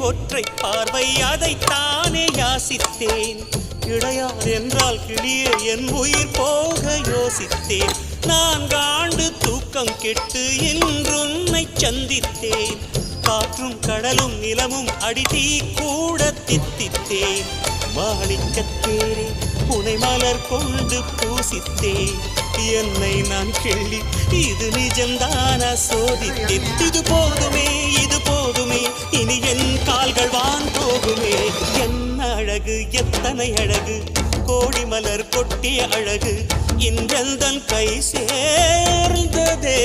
ஒற்றை பார்வை அதைத்தானே யாசித்தேன். இளையார் என்றால் கிளியே என் உயிர் போக யோசித்தேன். 4 ஆண்டு தூக்கம் கெட்டு இன்றுன்னை சந்தித்தேன். காற்றும் கடலும் நிலமும் அடிதீ கூட தித்தித்தேன். மாணிக்கத்தேரே புனை மலர் கொண்டு பூசித்தேன். என்னை நான் கிள்ளி இது நிஜம்தானா சோதித்தேன். இது போதுமே இது போதுமே இனி என் கால்கள் வான் போகுமே. என்ன அழகு எத்தனை அழகு கோடி மலர் கொட்டிய அழகு இன்றெந்தன் கை சேர்ந்ததே.